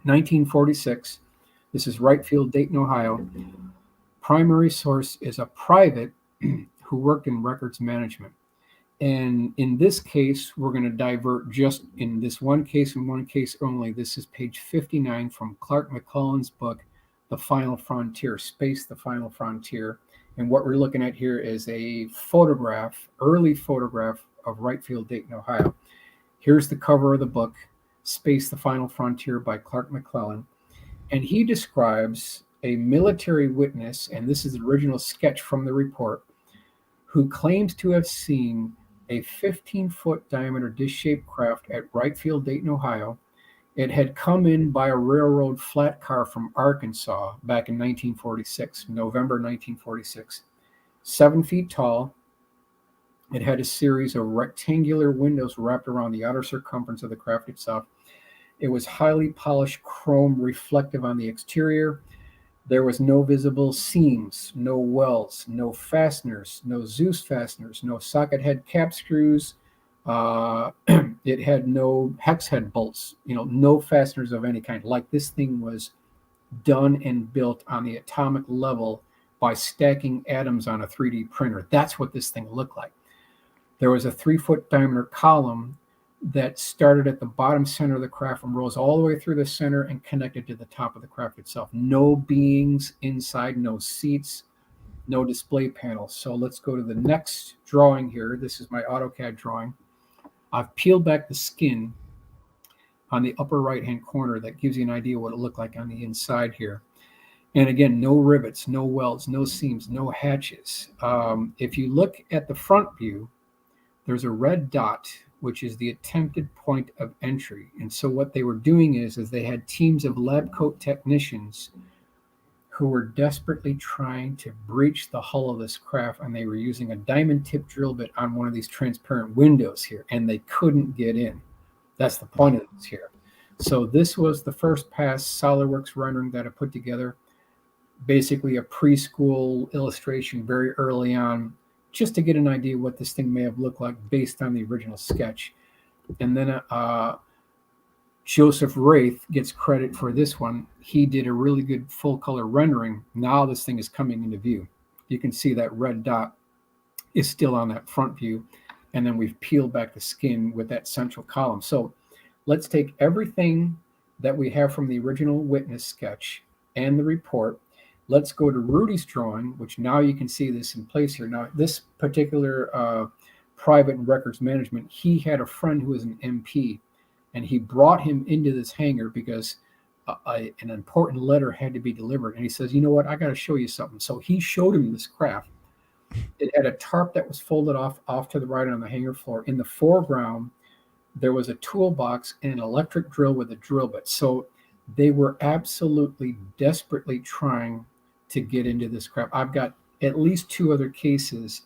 1946. This is Wright Field, Dayton, Ohio. Primary source is a private who worked in records management. And in this case, we're going to divert just in this one case and one case only. This is page 59 from Clark McClellan's book, The Final Frontier, Space, The Final Frontier. And what we're looking at here is a photograph, early photograph of Wright Field, Dayton, Ohio. Here's the cover of the book, Space, The Final Frontier by Clark McClellan. And he describes a military witness, and this is the original sketch from the report, who claims to have seen a 15-foot diameter dish-shaped craft at Wright Field, Dayton, Ohio. It had come in by a railroad flat car from Arkansas back in 1946, November 1946. 7 feet tall. It had a series of rectangular windows wrapped around the outer circumference of the craft itself. It was highly polished chrome reflective on the exterior. There was no visible seams, no welds, no fasteners, no Zeus fasteners, no socket head cap screws. It had no hex head bolts, no fasteners of any kind. Like this thing was done and built on the atomic level by stacking atoms on a 3D printer. That's what this thing looked like. There was a 3-foot diameter column that started at the bottom center of the craft and rose all the way through the center and connected to the top of the craft itself. No beings inside, no seats, no display panels. So let's go to the next drawing here. This is my AutoCAD drawing. I've peeled back the skin on the upper right-hand corner. That gives you an idea what it looked like on the inside here. And again, no rivets, no welds, no seams, no hatches. If you look at the front view, there's a red dot, which is the attempted point of entry. And so what they were doing is they had teams of lab coat technicians who were desperately trying to breach the hull of this craft, and they were using a diamond tip drill bit on one of these transparent windows here, and they couldn't get in. That's the point of this here. So this was the first pass SolidWorks rendering that I put together, basically a preschool illustration very early on, just to get an idea what this thing may have looked like based on the original sketch. And then Joseph Wraith gets credit for this one. He did a really good full color rendering. Now this thing is coming into view. You can see that red dot is still on that front view. And then we've peeled back the skin with that central column. So let's take everything that we have from the original witness sketch and the report. Let's go to Rudy's drawing, which now you can see this in place here. Now, this particular private records management, he had a friend who was an MP, and he brought him into this hangar because an important letter had to be delivered. And he says, you know what, I got to show you something. So he showed him this craft. It had a tarp that was folded off to the right on the hangar floor. In the foreground, there was a toolbox and an electric drill with a drill bit. So they were absolutely desperately trying to get into this craft. I've got at least 2 other cases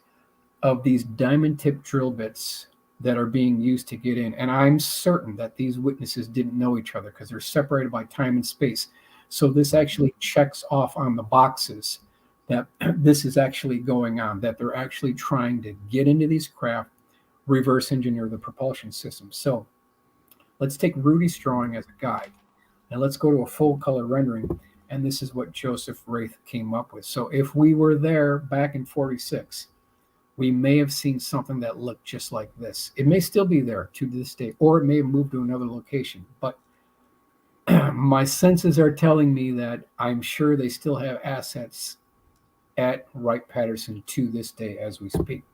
of these diamond tip drill bits that are being used to get in. And I'm certain that these witnesses didn't know each other because they're separated by time and space. So this actually checks off on the boxes that this is actually going on, that they're actually trying to get into these craft, reverse engineer the propulsion system. So let's take Rudy's drawing as a guide, and let's go to a full color rendering. And this is what Joseph Wraith came up with. So if we were there back in 46, we may have seen something that looked just like this. It may still be there to this day, or it may have moved to another location. But my senses are telling me that I'm sure they still have assets at Wright-Patterson to this day as we speak.